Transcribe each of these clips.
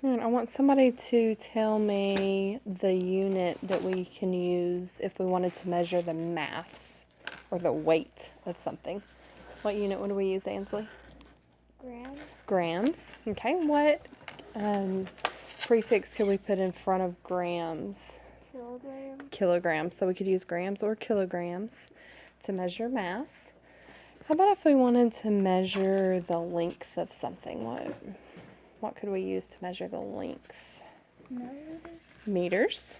All right, I want somebody to tell me the unit that we can use if we wanted to measure the mass or the weight of something. What unit would we use, Ansley? Grams. Grams. Okay, what prefix could we put in front of grams? Kilograms. Kilograms. So we could use grams or kilograms to measure mass. How about if we wanted to measure the length of something? What could we use to measure the length? Milliliters. Meters.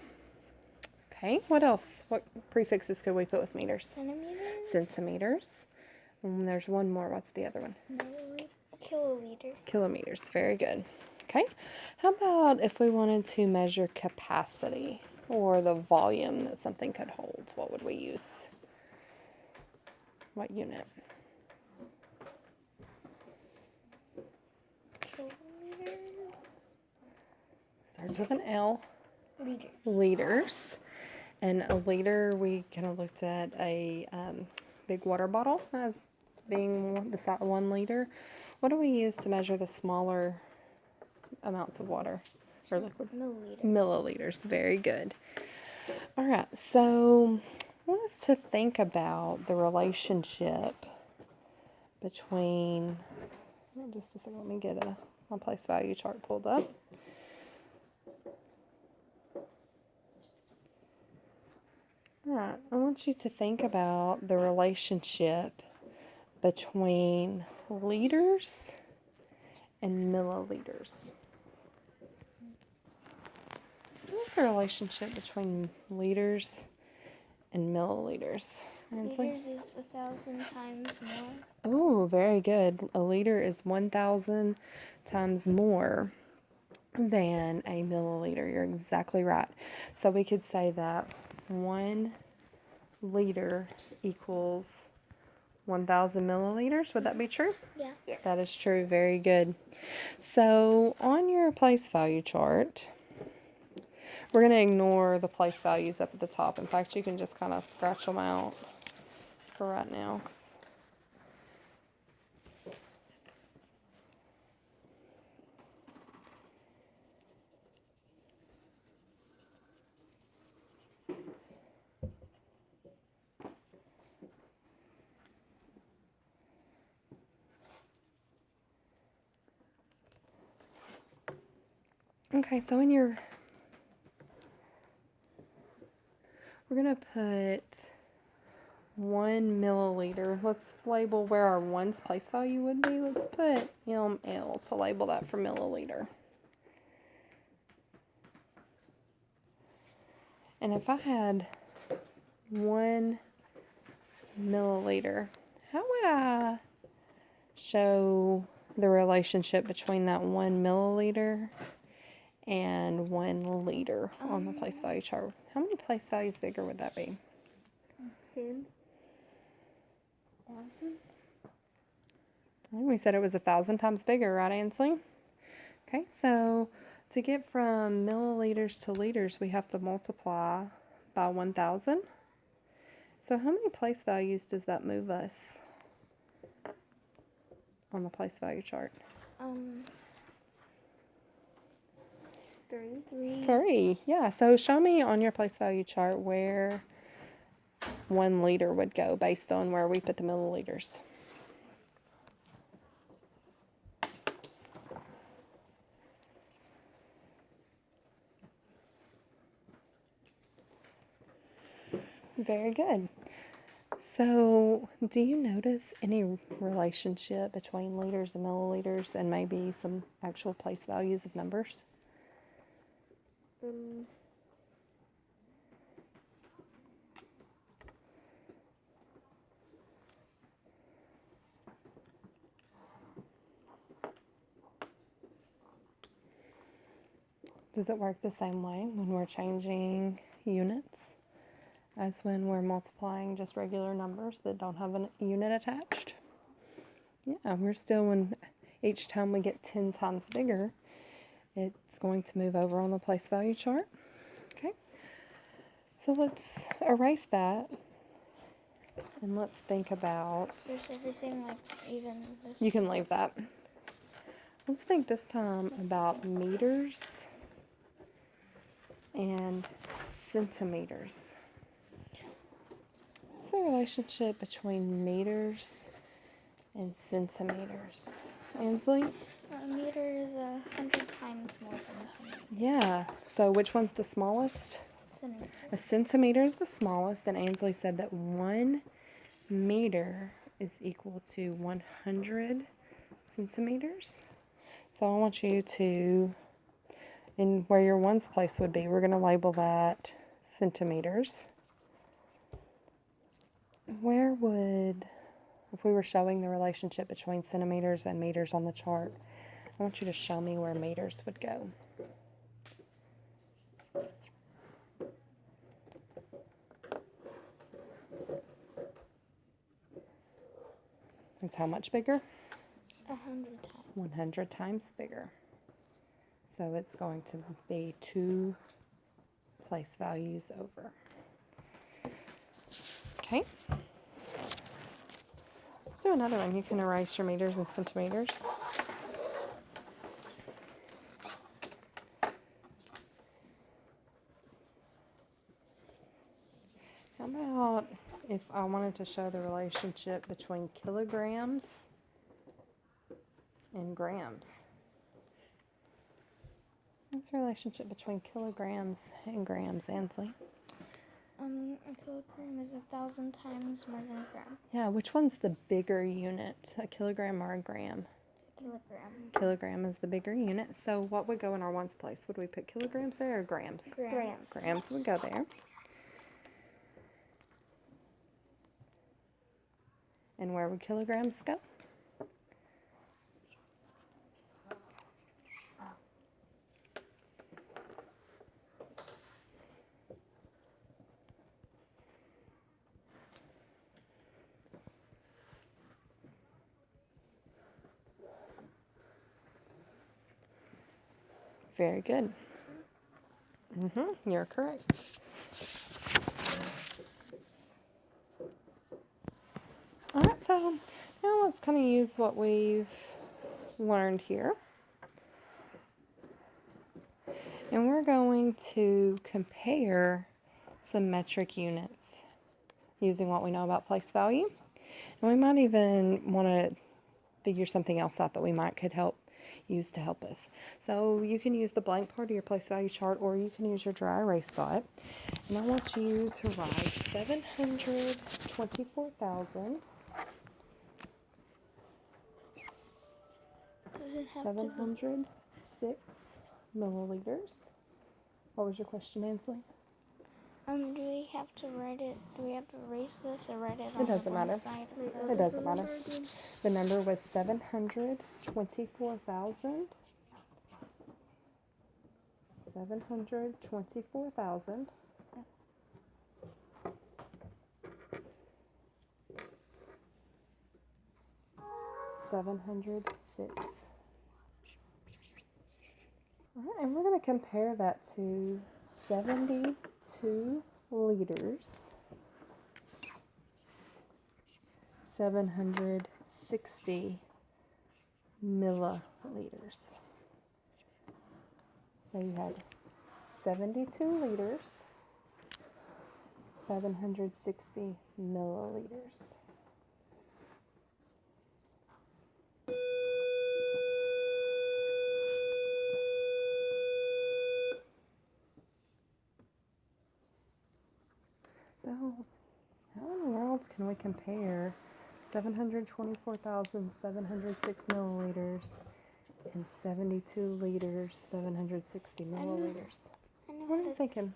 Okay, what else? What prefixes could we put with meters? Centimeters. Centimeters. And there's one more. What's the other one? Milliliter. Kiloliter. Kilometers. Very good. Okay. How about if we wanted to measure capacity or the volume that something could hold? What would we use? What unit? Kilometers. Starts with an L. Liters. Liters. And a liter, we kind of looked at a big water bottle as being the size 1 liter. What do we use to measure the smaller amounts of water or liquid? Milliliter. Milliliters. Very good. All right, so I want us to think about the relationship between, just a second, let me get my place value chart pulled up. All right, I want you to think about the relationship between liters and milliliters. What's the relationship between liters and milliliters? Liters is 1,000 times more. Oh, very good. A liter is 1,000 times more than a milliliter. You're exactly right. So we could say that 1 liter equals 1,000 milliliters. Would that be true? Yeah. Yes. That is true. Very good. So on your place value chart, we're going to ignore the place values up at the top. In fact, you can just kind of scratch them out for right now. Okay, so we're going to put 1 milliliter. Let's label where our ones place value would be. Let's put ml to label that for milliliter. And if I had 1 milliliter, how would I show the relationship between that 1 milliliter and 1 liter on the place value chart? How many place values bigger would that be? 10,000. We said it was 1,000 times bigger, right, Ansley? Okay, so to get from milliliters to liters, we have to multiply by 1,000. So how many place values does that move us on the place value chart? 3. 3, yeah. So show me on your place value chart where 1 liter would go based on where we put the milliliters. Very good. So, do you notice any relationship between liters and milliliters and maybe some actual place values of numbers? Does it work the same way when we're changing units as when we're multiplying just regular numbers that don't have a unit attached? Yeah, we're still, when each time we get 10 times bigger, it's going to move over on the place value chart. Okay, so let's erase that and let's think about, There's everything like even this. you can leave that. Let's think this time about meters and centimeters. What's the relationship between meters and centimeters? Ansley? A meter is 100 times more than a centimeter. Yeah. So which one's the smallest? Centimeter. A centimeter is the smallest, and Ansley said that 1 meter is equal to 100 centimeters. So I want you to, in where your ones place would be, we're going to label that centimeters. Where would, if we were showing the relationship between centimeters and meters on the chart, I want you to show me where meters would go. It's how much bigger? 100 times. 100 times bigger. So it's going to be 2 place values over. Okay. Let's do another one. You can erase your meters and centimeters. How about if I wanted to show the relationship between kilograms and grams? What's the relationship between kilograms and grams, Ansley? A kilogram is 1,000 times more than a gram. Yeah, which one's the bigger unit, a kilogram or a gram? Kilogram. Kilogram is the bigger unit. So what would go in our ones place? Would we put kilograms there or grams? Grams. Grams would go there. And where would kilograms go? Very good. You're correct. All right, so now let's kind of use what we've learned here. And we're going to compare some metric units using what we know about place value. And we might even want to figure something else out that we could use to help us. So you can use the blank part of your place value chart, or you can use your dry erase spot. And I want you to write 724,000. Does it have 706 milliliters. What was your question, Ansley? do we have to write it? Do we have to erase this or write it on It doesn't the one matter. side? It doesn't matter. The number was 724,000. 724,000. 706. All right, and we're going to compare that to 72 liters. 760 milliliters. So you had 72 liters, 760 milliliters. So, how in the world can we compare 724,706 milliliters and 72 liters, 760 milliliters? I know What are how you to- thinking?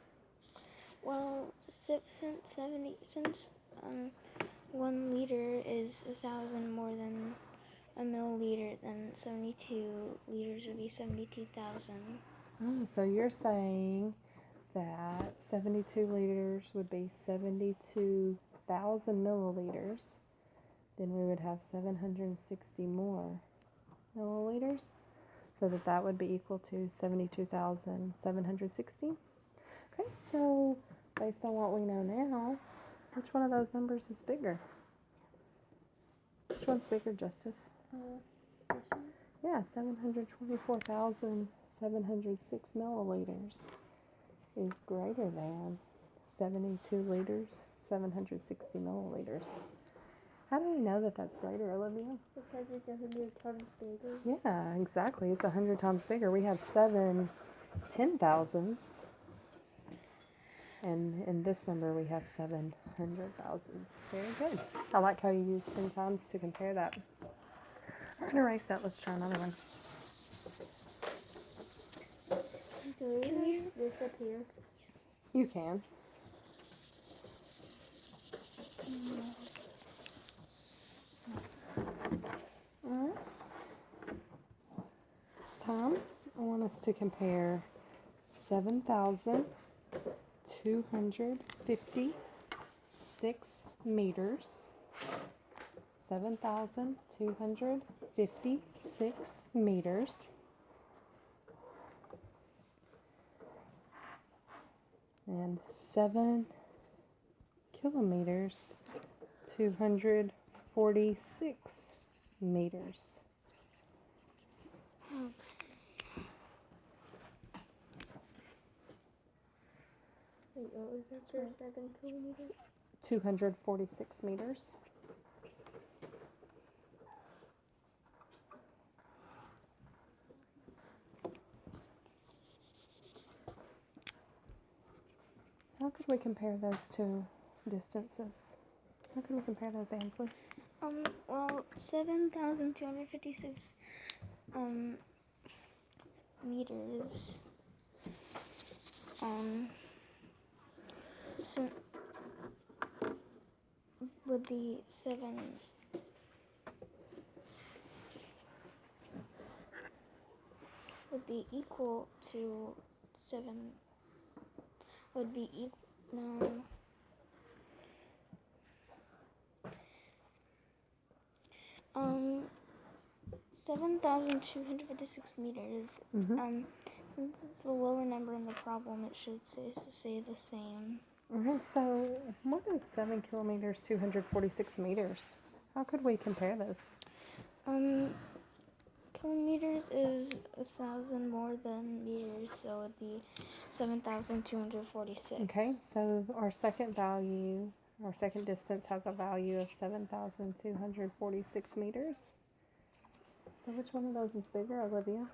Well, since 1 liter is 1,000 more than a milliliter, then 72 liters would be 72,000. Oh, so you're saying that 72 liters would be 72,000 milliliters. Then we would have 760 more milliliters. So that would be equal to 72,760. Okay, so based on what we know now, which one of those numbers is bigger? Which one's bigger, Justice? This one? Yeah, 724,706 milliliters is greater than 72 liters, 760 milliliters. How do we know that that's greater, Olivia? Because it's 100 times bigger. Yeah, exactly. It's 100 times bigger. We have 7 10,000s. And in this number, we have 700,000s. Very good. I like how you use 10 times to compare that. We're going to erase that. Let's try another one. Do we erase this up here? You can. Alright. This time, I want us to compare 7,256 meters. 7,256 meters. And 7 kilometers, 246 meters. Wait, what was that for 7 kilometers? 246 meters. How could we compare those two distances? How could we compare those, Ansley? Well, 7,256 meters so would be equal to 7 would be equal no 7,256 meters. Since it's the lower number in the problem, it should say the same. Okay, so what is 7 kilometers, 246 meters? How could we compare this? Kilometers is 1,000 more than meters, so it'd be 7,246. Okay, so our second distance has a value of 7,246 meters. So which one of those is bigger, Olivia?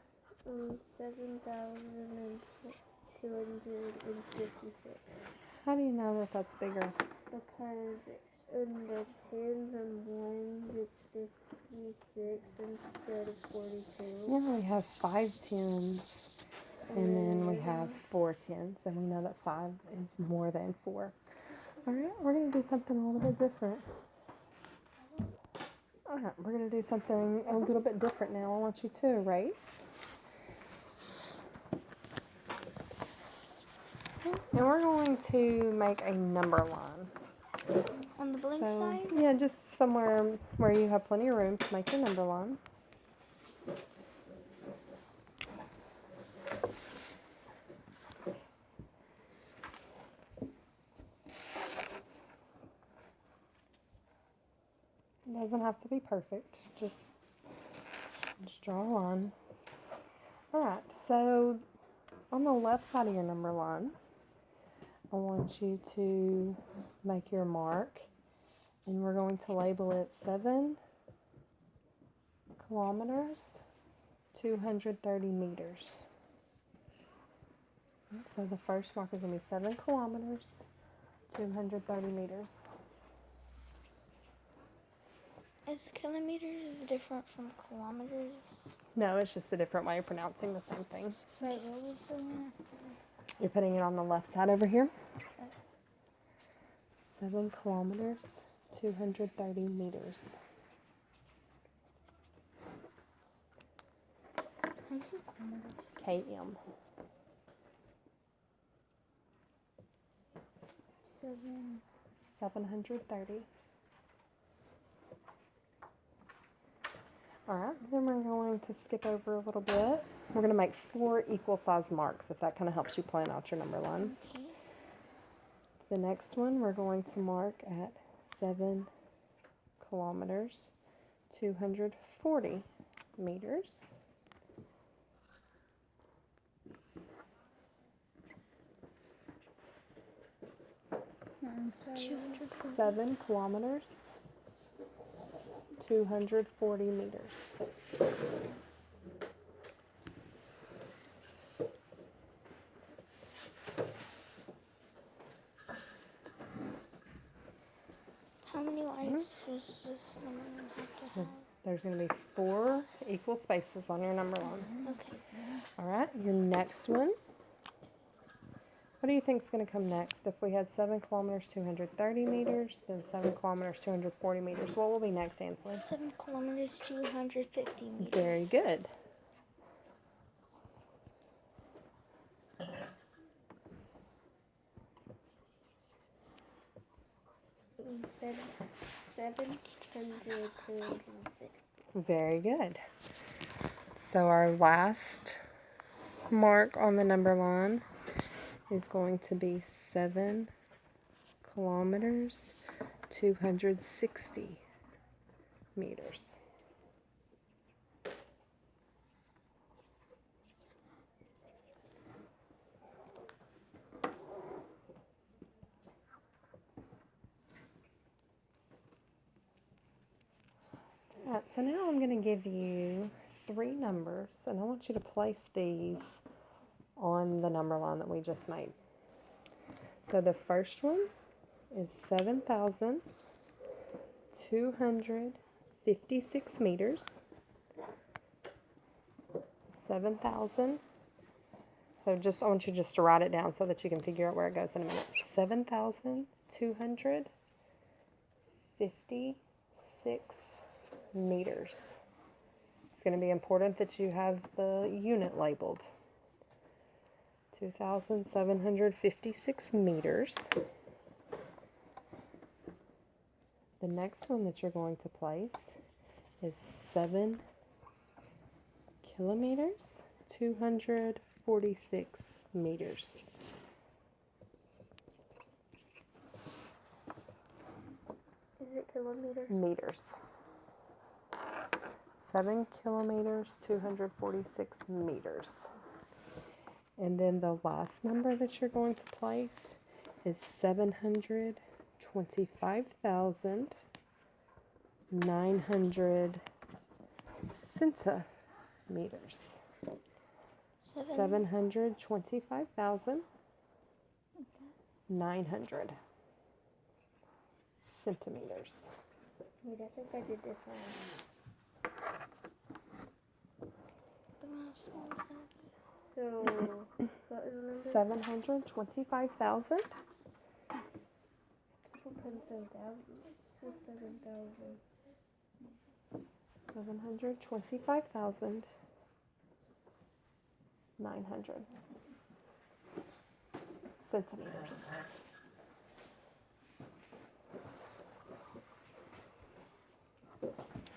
7,256. How do you know that that's bigger? Because in the tens and ones, it's 56 instead of 42. Yeah, we have 5 tens, and then we have 4 tens, and we know that 5 is more than 4. All right, we're going to do something a little bit different. All right, we're going to do something a little bit different now. I want you to erase. And we're going to make a number line. On the blank side? Yeah, just somewhere where you have plenty of room to make your number line. It doesn't have to be perfect. Just draw a line. Alright, so on the left side of your number line, I want you to make your mark, and we're going to label it 7 kilometers, 230 meters. So the first mark is going to be 7 kilometers, 230 meters. Is kilometers different from kilometers? No, it's just a different way of pronouncing the same thing. Wait, what was the one? You're putting it on the left side over here. 7 kilometers, 230 meters. KM. 730. Alright, then we're going to skip over a little bit. We're going to make 4 equal size marks, if that kind of helps you plan out your number line. Okay. The next one we're going to mark at 7 kilometers, 240 meters. 240. 7 kilometers, 240 meters. How many lines does this number line have to have? There's going to be 4 equal spaces on your number line. Okay. All right, your next one. What do you think is going to come next? If we had 7 kilometers, 230 meters, then 7 kilometers, 240 meters, what will be next, Ansley? 7 kilometers, 250 meters. Very good. Seven hundred 260. Very good. So our last mark on the number line is going to be 7 kilometers, 260 meters. Alright, so now I'm going to give you 3 numbers, and I want you to place these on the number line that we just made. So the first one is 7,256 meters. 7,000. So I want you just to write it down so that you can figure out where it goes in a minute. 7,256 meters. It's going to be important that you have the unit labeled. 2,756 meters. The next one that you're going to place is 7 kilometers, 246 meters. Is it kilometers? Meters. 7 kilometers, 246 meters. And then the last number that you're going to place is 725,900 centimeters. 725,900 centimeters. Wait, I think I did this wrong. The last one's gonna be. So, what is the number? 725,000. 7,000. 725,900 centimeters.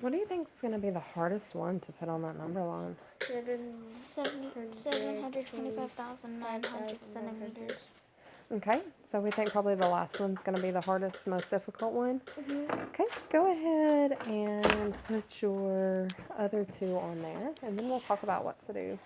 What do you think is going to be the hardest one to put on that number line? 725,900 centimeters. Okay, so we think probably the last one's going to be the hardest, most difficult one. Okay, go ahead and put your other 2 on there, and then we'll talk about what to do.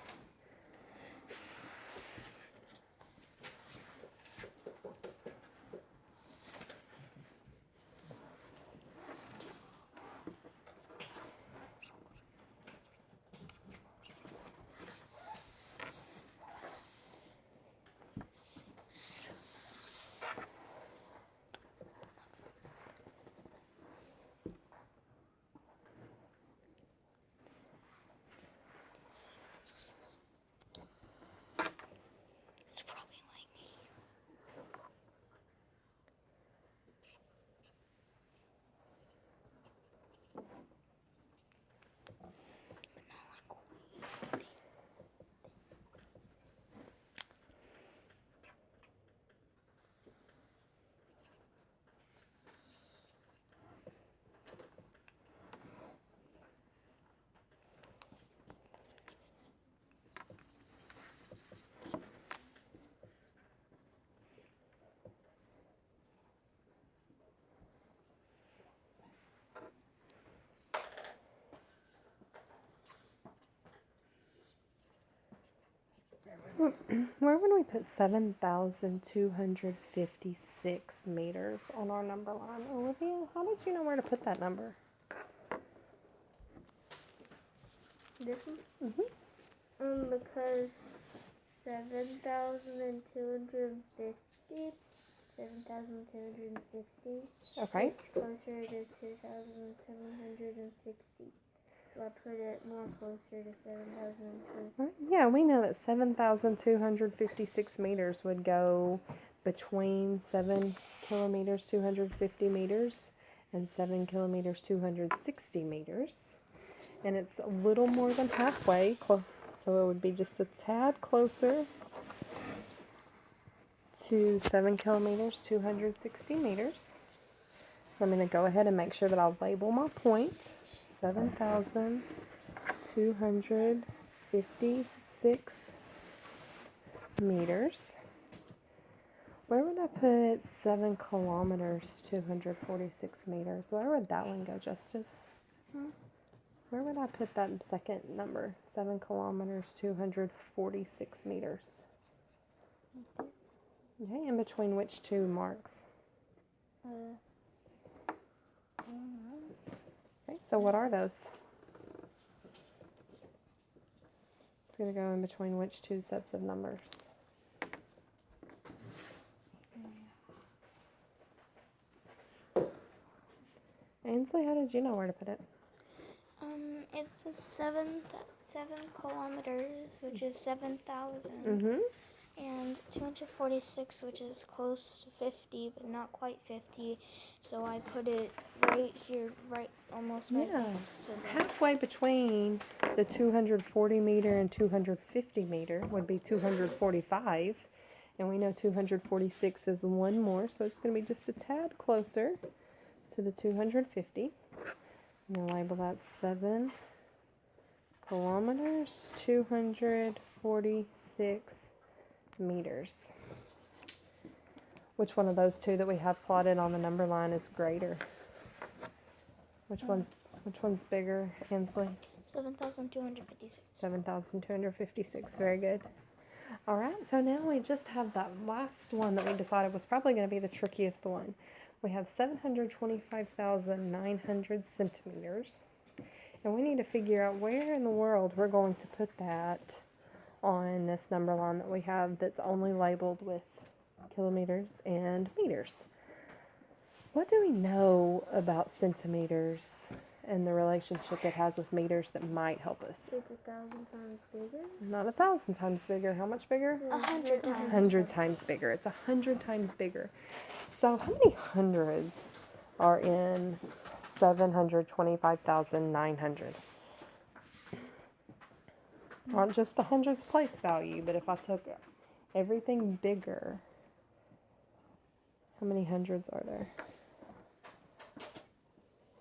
Where would we put 7,256 meters on our number line? Olivia, how did you know where to put that number? This one? Mm-hmm. Because 7,250, 7,260. Okay. It's closer to 2,760. So I put it more closer to 7,200. Yeah, we know that 7,256 meters would go between 7 kilometers, 250 meters, and 7 kilometers, 260 meters. And it's a little more than halfway, so it would be just a tad closer to 7 kilometers, 260 meters. I'm going to go ahead and make sure that I'll label my point. 7,256 meters. Where would I put 7 kilometers, 246 meters? Where would that one go, Justice? Where would I put that second number? 7 kilometers, 246 meters. Okay, in between which two marks? Okay, so what are those? It's going to go in between which two sets of numbers? Ainsley, how did you know where to put it? It's a 7 kilometers, which is 7,000. Mm-hmm. And 246, which is close to 50, but not quite 50. So I put it right here, almost right next to the... Halfway between the 240 meter and 250 meter would be 245. And we know 246 is one more, so it's going to be just a tad closer to the 250. I'm going to label that 7 kilometers, 246 meters. Which one of those two that we have plotted on the number line is greater? Which one's bigger, Ansley? 7,256. 7,256. Very good. All right, so now we just have that last one that we decided was probably going to be the trickiest one. We have 725,900 centimeters, and we need to figure out where in the world we're going to put that on this number line that we have that's only labeled with kilometers and meters. What do we know about centimeters and the relationship it has with meters that might help us? It's 1,000 times bigger. Not 1,000 times bigger. How much bigger? 100 times. 100 times bigger. It's 100 times bigger. So how many hundreds are in 725,900? Not just the hundreds place value, but if I took everything bigger, how many hundreds are there?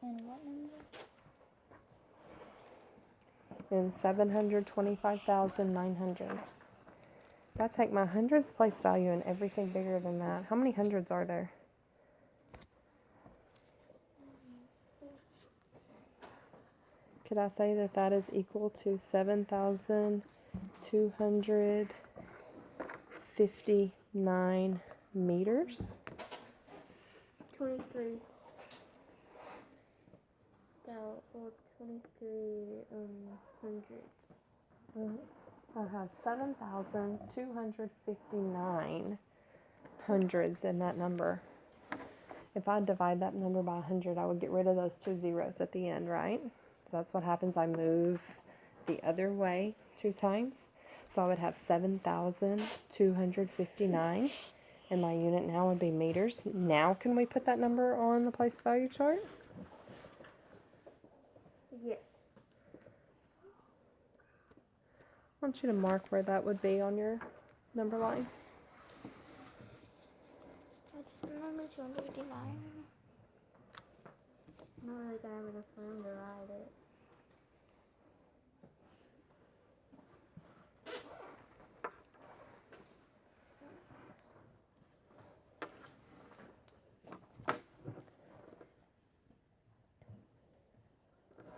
And what number? In 725,900. If I take my hundreds place value and everything bigger than that, how many hundreds are there? Could I say that that is equal to 7,259 meters? 23. 2300. I have 7,259 hundreds in that number. If I divide that number by 100, I would get rid of those two zeros at the end, right? So that's what happens. I move the other way 2 times. So I would have 7,259, and my unit now would be meters. Now can we put that number on the place value chart? Yes. I want you to mark where that would be on your number line. It's number 259. Not like I have enough room to write it.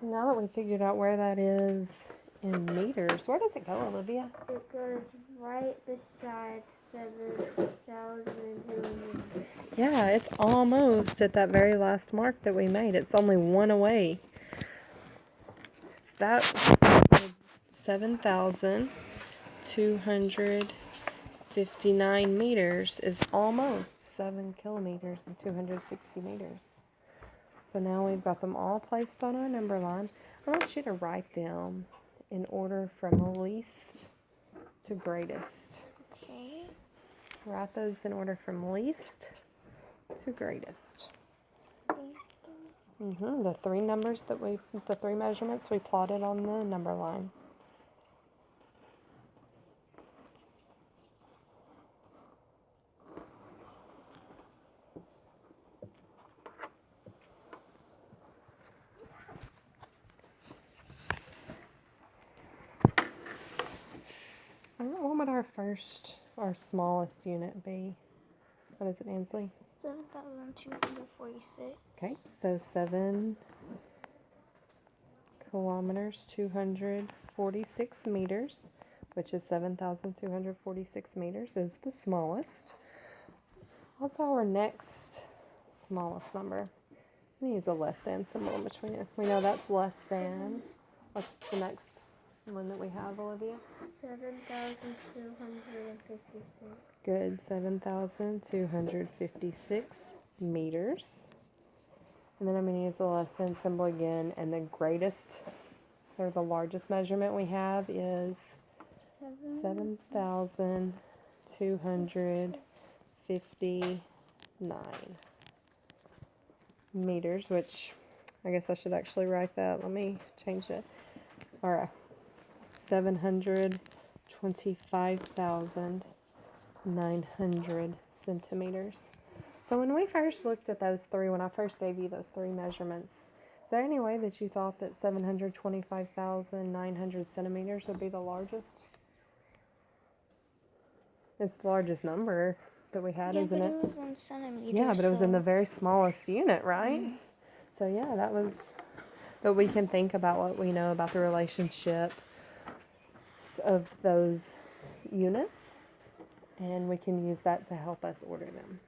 Now that we figured out where that is in meters. Where does it go, Olivia? It goes right beside 7,200. Yeah, it's almost at that very last mark that we made. It's only one away. It's that 7,259 meters is almost 7 kilometers and 260 meters. So now we've got them all placed on our number line. I want you to write them in order from least to greatest. Okay. Write those in order from least to greatest. The three numbers the three measurements we plotted on the number line. What would our smallest unit be? What is it, Ansley? 7,246. Okay, so 7 kilometers, 246 meters, which is 7,246 meters, is the smallest. What's our next smallest number? I'm going to use a less than symbol in between it. We know that's less than. What's the next one that we have, Olivia? 7,256. Good, 7,256 meters. And then I'm going to use the less than symbol again. And the greatest, or the largest measurement we have is 7,259 meters, which I guess I should actually write that. Let me change it. All right. 725,900 centimeters. So when we first looked at those three, when I first gave you those three measurements, is there any way that you thought that 725,900 centimeters would be the largest? It's the largest number that we had, isn't it? It was in centimeters. Yeah, but it was in the very smallest unit, right? Mm-hmm. So yeah, that was. But we can think about what we know about the relationship of those units, and we can use that to help us order them.